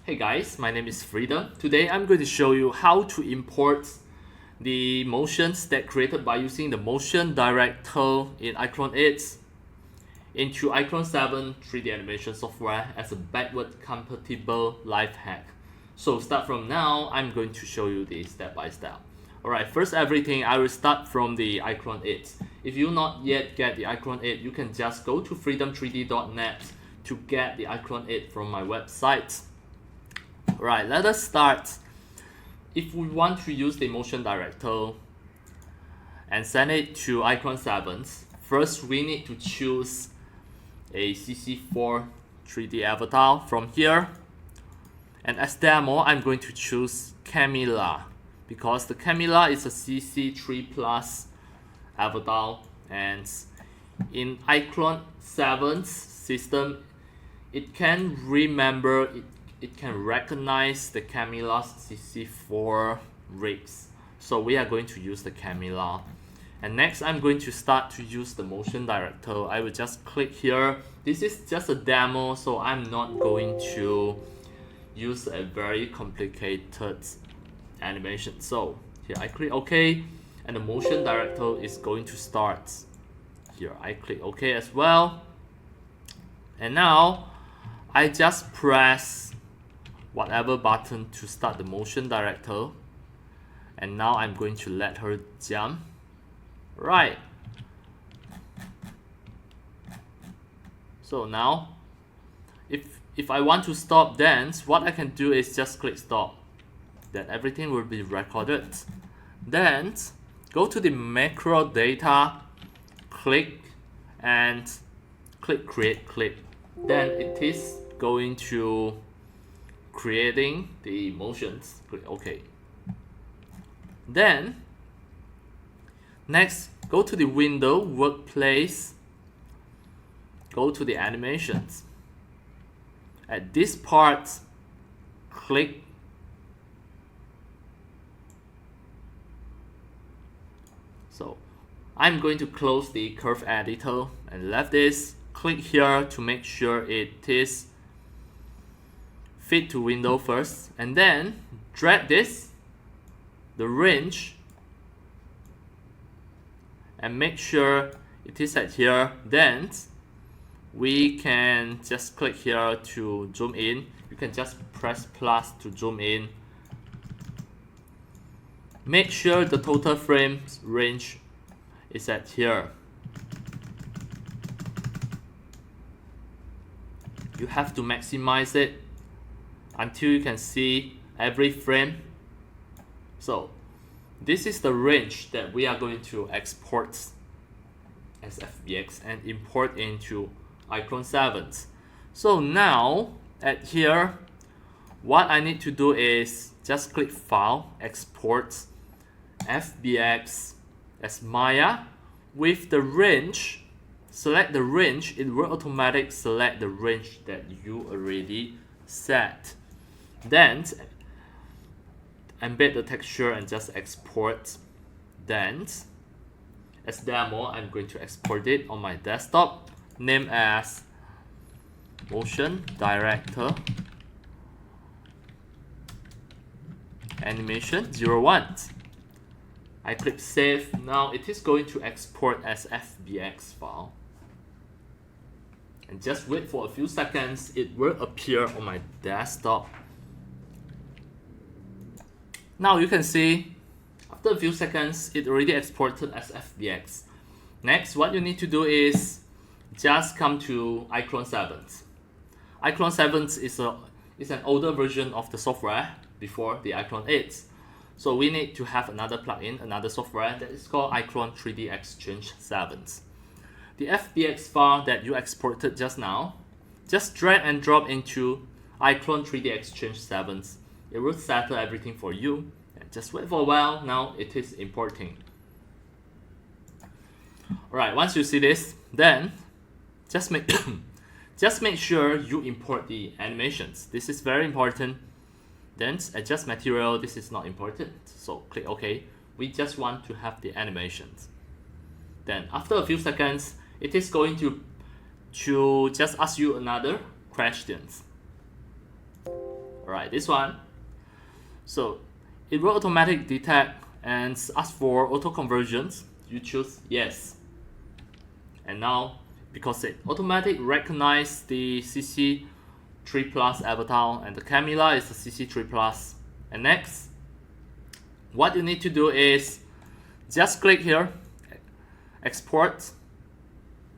Hey guys, my name is Freedom. Today I'm going to show you how to import the motions that created by using the motion director in iClone 8 into iClone 7 3D animation software as a backward compatible life hack. So start from now, I'm going to show you this step by step. Alright, first everything, I will start from the iClone 8. If you not yet get the iClone 8, you can just go to freedom3d.net to get the iClone 8 from my website. Right, let us start. If we want to use the motion director and send it to iClone 7, first we need to choose a CC4 3D avatar from here. And as demo, I'm going to choose Camilla because the Camilla is a CC3 Plus avatar, and in iClone 7's system, it can remember it can recognize the Camilla's CC4 rigs. So we are going to use the Camilla. And next I'm going to start to use the motion director. I will just click here. This is just a demo, so I'm not going to use a very complicated animation. So here I click OK, and the motion director is going to start. Here I click OK as well. And now I just press whatever button to start the motion director, and now I'm going to let her jump. Right. So now if I want to stop dance, what I can do is just click stop. Then everything will be recorded. Then go to the macro data, click and click create clip. Then it is going to creating the motions. Click OK. Then next, go to the window workplace, go to the animations. At this part, click so I'm going to close the curve editor and left this. Click here to make sure it is fit to window first, and then drag the range, and make sure it is at here. Then we can just click here to zoom in. You can just press plus to zoom in. Make sure the total frames range is at here. You have to maximize it until you can see every frame. So this is the range that we are going to export as FBX and import into iClone 7. So now at here, what I need to do is just click File, Export, FBX as Maya. With the range, select the range, it will automatically select the range that you already set. Then embed the texture and just export. Then as demo, I'm going to export it on my desktop, name as motion director animation 01. I click save. Now it is going to export as FBX file, and just wait for a few seconds. It will appear on my desktop. Now you can see after a few seconds it already exported as FBX. Next, what you need to do is just come to iClone 7. iClone 7 is an older version of the software before the iClone 8. So we need to have another plugin, another software that is called iClone 3D Exchange 7. The FBX file that you exported just now, just drag and drop into iClone 3D Exchange 7. It will settle everything for you. And just wait for a while. Now it is importing. Alright, once you see this, then just make just make sure you import the animations. This is very important. Then adjust material. This is not important. So click OK. We just want to have the animations. Then after a few seconds, it is going to just ask you another questions. Alright, this one. So it will automatically detect and ask for auto conversions. You choose yes. And now, because it automatically recognize the CC3 Plus avatar and the Camilla is the CC3 Plus. And next, what you need to do is just click here, export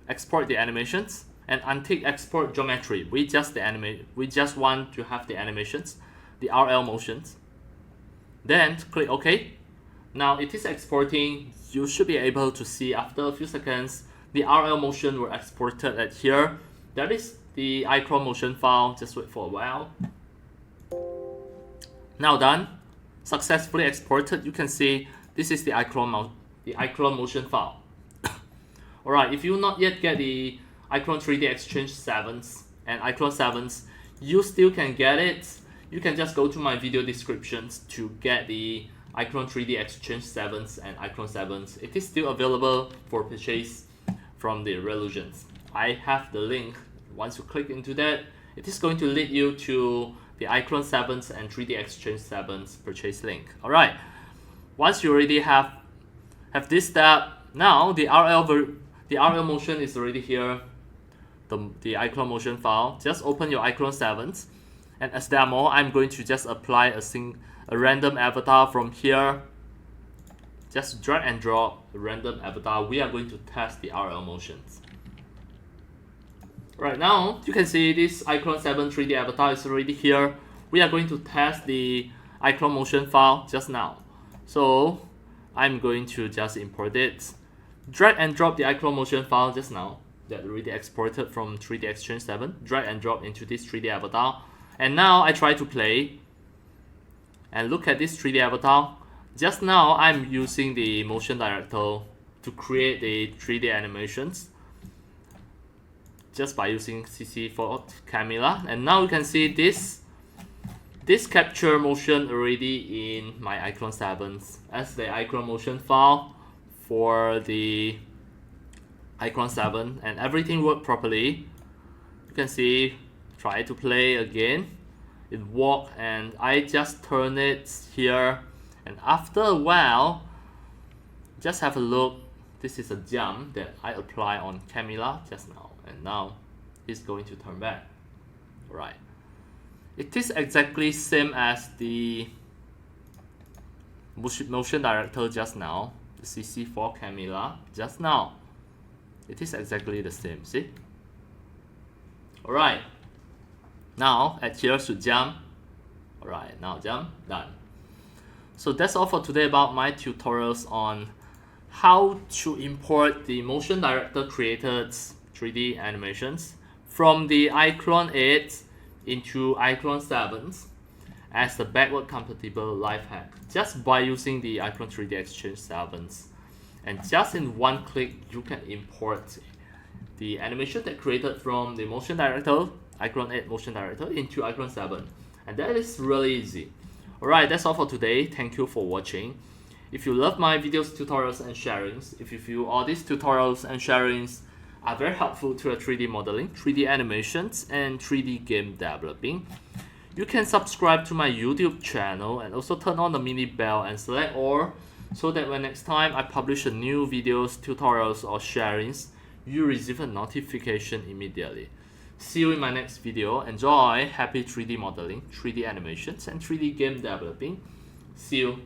the animations, and untick export geometry. We just want to have the animations, the rlMotions. Then click OK. Now it is exporting. You should be able to see after a few seconds the rlMotion were exported at here. That is the iClone motion file. Just wait for a while. Now done. Successfully exported. You can see this is the iClone motion file. Alright, if you not yet get the iClone 3D Exchange 7s and iClone 7s, you still can get it. You can just go to my video descriptions to get the iClone 3D Exchange 7s and iClone 7s. It is still available for purchase from the rlMotion. I have the link. Once you click into that, it is going to lead you to the iClone 7s and 3D Exchange 7s purchase link. Alright, once you already have this step, now the rlMotion is already here, the iClone motion file. Just open your iClone 7s, and as demo, I'm going to just apply a random avatar from here. Just drag and drop a random avatar. We are going to test the rlMotions. Right now, you can see this iClone 7 3D avatar is already here. We are going to test the iClone motion file just now. So I'm going to just import it. Drag and drop the iClone motion file just now that already exported from 3D Exchange 7. Drag and drop into this 3D avatar. And now I try to play. And look at this 3D avatar. Just now I'm using the motion director to create the 3D animations, just by using CC for Camilla. And now you can see this capture motion already in my iClone 7s as the iClone motion file for the iClone 7, and everything worked properly. You can see, try to play again. It worked, and I just turn it here, and after a while, just have a look. This is a jump that I apply on Camilla just now, and now it's going to turn back. Right. It is exactly same as the motion director just now, the CC4 Camilla just now. It is exactly the same, see? Alright. Now at here should jump. Alright, now jump, done. So that's all for today about my tutorials on how to import the motion director created 3D animations from the iClone 8 into iClone 7s as the backward compatible life hack, just by using the iClone 3D Exchange 7s. And just in one click, you can import the animation that created from the motion director, iClone 8 motion director, into iClone 7. And that is really easy. Alright, that's all for today. Thank you for watching. If you love my videos, tutorials, and sharings, if you feel all these tutorials and sharings are very helpful to your 3D modeling, 3D animations, and 3D game developing, you can subscribe to my YouTube channel and also turn on the mini bell and select all, so that when next time I publish a new videos, tutorials, or sharings, you receive a notification immediately. See you in my next video. Enjoy. Happy 3D modeling, 3D animations, and 3D game developing. See you.